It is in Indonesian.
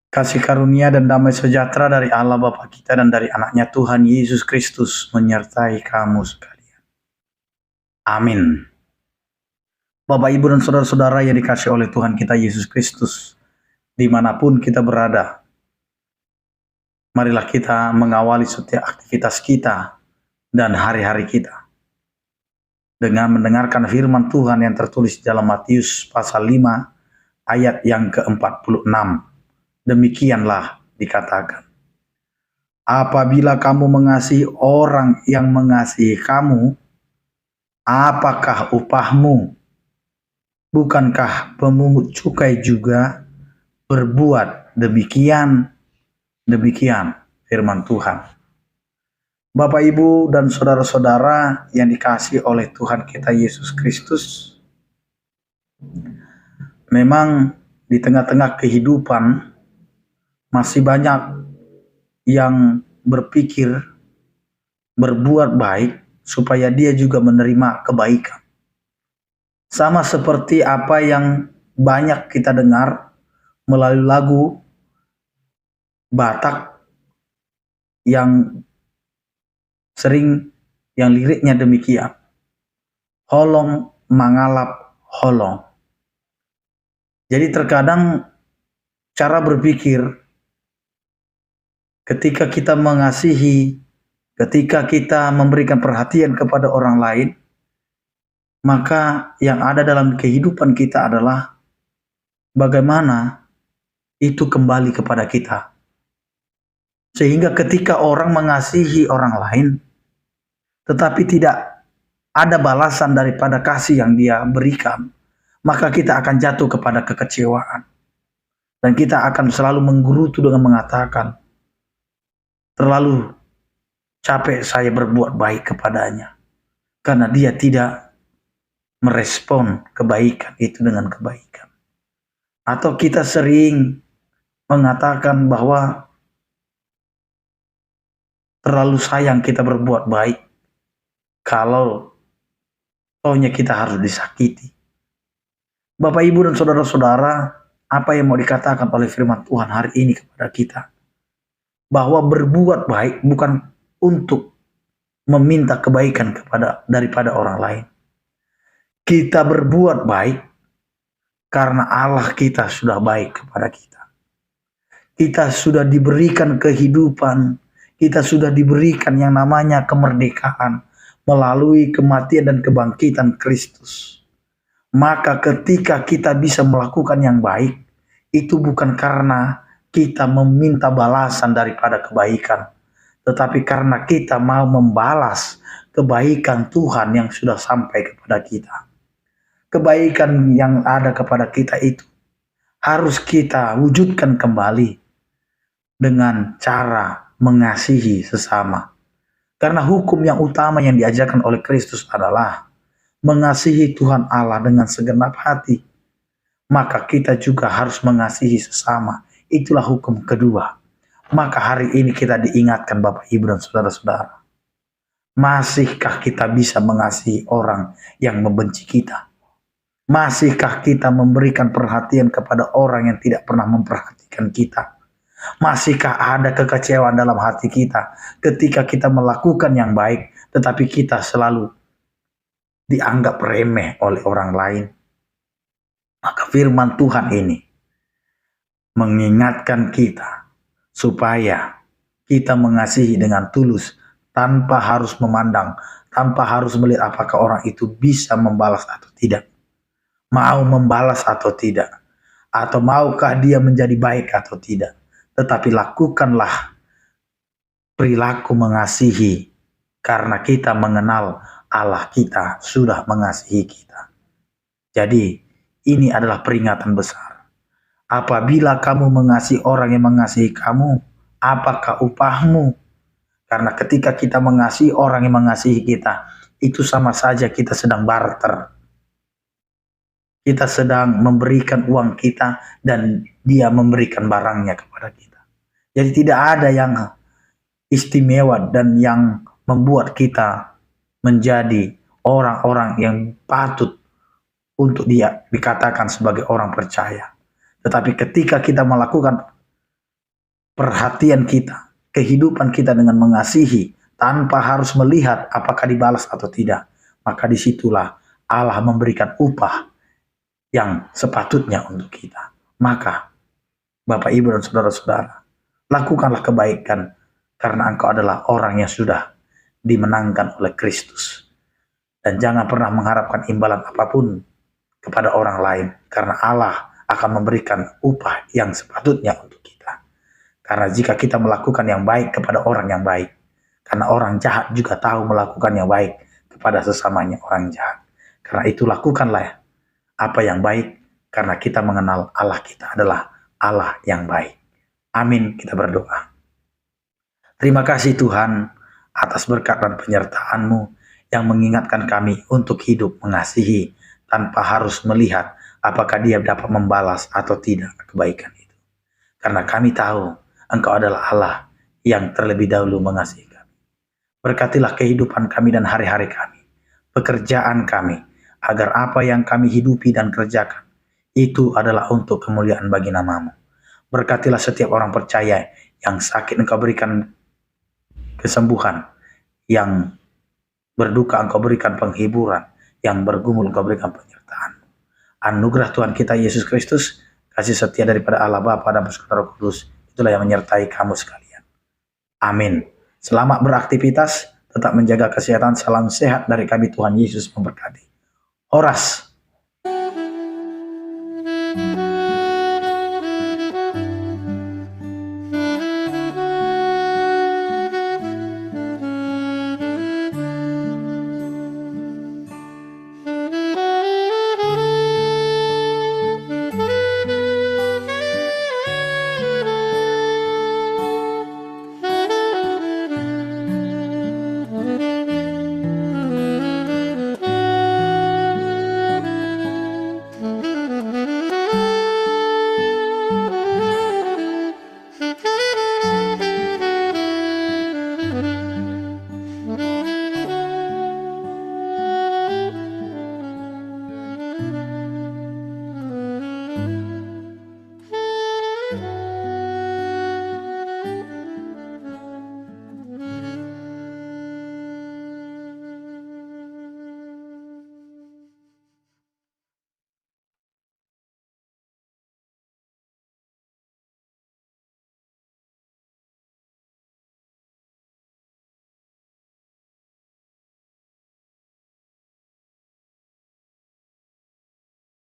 Kasih karunia dan damai sejahtera dari Allah Bapa kita dan dari anaknya Tuhan Yesus Kristus menyertai kamu sekalian. Amin. Bapak, Ibu, dan saudara-saudara yang dikasihi oleh Tuhan kita Yesus Kristus, dimanapun kita berada, marilah kita mengawali setiap aktivitas kita dan hari-hari kita dengan mendengarkan firman Tuhan yang tertulis dalam Matius pasal 5 ayat yang ke-46. Demikianlah dikatakan, apabila kamu mengasihi orang yang mengasihi kamu, apakah upahmu? Bukankah pemungut cukai juga berbuat demikian? Demikian firman Tuhan. Bapak, Ibu, dan saudara-saudara yang dikasihi oleh Tuhan kita Yesus Kristus, memang di tengah-tengah kehidupan masih banyak yang berpikir berbuat baik supaya dia juga menerima kebaikan. Sama seperti apa yang banyak kita dengar melalui lagu Batak yang sering yang liriknya demikian. Holong mangalap holong. Jadi terkadang cara berpikir ketika kita mengasihi, ketika kita memberikan perhatian kepada orang lain, maka yang ada dalam kehidupan kita adalah bagaimana itu kembali kepada kita. Sehingga ketika orang mengasihi orang lain, tetapi tidak ada balasan daripada kasih yang dia berikan, maka kita akan jatuh kepada kekecewaan. Dan kita akan selalu menggerutu dengan mengatakan, terlalu capek saya berbuat baik kepadanya. Karena dia tidak merespon kebaikan itu dengan kebaikan. Atau kita sering mengatakan bahwa terlalu sayang kita berbuat baik kalau taunya kita harus disakiti. Bapak, Ibu, dan saudara-saudara, apa yang mau dikatakan oleh firman Tuhan hari ini kepada kita? Bahwa berbuat baik bukan untuk meminta kebaikan daripada orang lain. Kita berbuat baik karena Allah kita sudah baik kepada kita. Kita sudah diberikan kehidupan, kita sudah diberikan yang namanya kemerdekaan melalui kematian dan kebangkitan Kristus. Maka ketika kita bisa melakukan yang baik, itu bukan karena kita meminta balasan daripada kebaikan, tetapi karena kita mau membalas kebaikan Tuhan yang sudah sampai kepada kita. Kebaikan yang ada kepada kita itu harus kita wujudkan kembali dengan cara mengasihi sesama. Karena hukum yang utama yang diajarkan oleh Kristus adalah mengasihi Tuhan Allah dengan segenap hati. Maka kita juga harus mengasihi sesama. Itulah hukum kedua. Maka hari ini kita diingatkan Bapak, Ibu, dan saudara-saudara. Masihkah kita bisa mengasihi orang yang membenci kita? Masihkah kita memberikan perhatian kepada orang yang tidak pernah memperhatikan kita? Masihkah ada kekecewaan dalam hati kita ketika kita melakukan yang baik, tetapi kita selalu dianggap remeh oleh orang lain? Maka firman Tuhan ini mengingatkan kita supaya kita mengasihi dengan tulus tanpa harus memandang, tanpa harus melihat apakah orang itu bisa membalas atau tidak, mau membalas atau tidak, atau maukah dia menjadi baik atau tidak. Tetapi lakukanlah perilaku mengasihi karena kita mengenal Allah kita sudah mengasihi kita. Jadi ini adalah peringatan besar. Apabila kamu mengasihi orang yang mengasihi kamu, apakah upahmu? Karena ketika kita mengasihi orang yang mengasihi kita, itu sama saja kita sedang barter. Kita sedang memberikan uang kita dan dia memberikan barangnya kepada kita. Jadi tidak ada yang istimewa dan yang membuat kita menjadi orang-orang yang patut untuk dia dikatakan sebagai orang percaya. Tetapi ketika kita melakukan perhatian kita, kehidupan kita dengan mengasihi tanpa harus melihat apakah dibalas atau tidak, maka disitulah Allah memberikan upah yang sepatutnya untuk kita. Maka Bapak, Ibu, dan saudara-saudara, lakukanlah kebaikan karena engkau adalah orang yang sudah dimenangkan oleh Kristus. Dan jangan pernah mengharapkan imbalan apapun kepada orang lain, karena Allah akan memberikan upah yang sepatutnya untuk kita. Karena jika kita melakukan yang baik kepada orang yang baik, karena orang jahat juga tahu melakukan yang baik kepada sesamanya orang jahat. Karena itu lakukanlah apa yang baik, karena kita mengenal Allah kita adalah Allah yang baik. Amin, kita berdoa. Terima kasih Tuhan atas berkat dan penyertaan-Mu yang mengingatkan kami untuk hidup mengasihi tanpa harus melihat apakah dia dapat membalas atau tidak kebaikan itu. Karena kami tahu Engkau adalah Allah yang terlebih dahulu mengasihi kami. Berkatilah kehidupan kami dan hari-hari kami, pekerjaan kami, agar apa yang kami hidupi dan kerjakan itu adalah untuk kemuliaan bagi nama-Mu. Berkatilah setiap orang percaya yang sakit, Engkau berikan kesembuhan, yang berduka Engkau berikan penghiburan, yang bergumul Engkau berikan penyertaan. Anugerah Tuhan kita Yesus Kristus, kasih setia daripada Allah Bapa dan Roh Kudus, itulah yang menyertai kamu sekalian. Amin. Selamat beraktivitas, tetap menjaga kesehatan, salam sehat dari kami, Tuhan Yesus memberkati. Horas.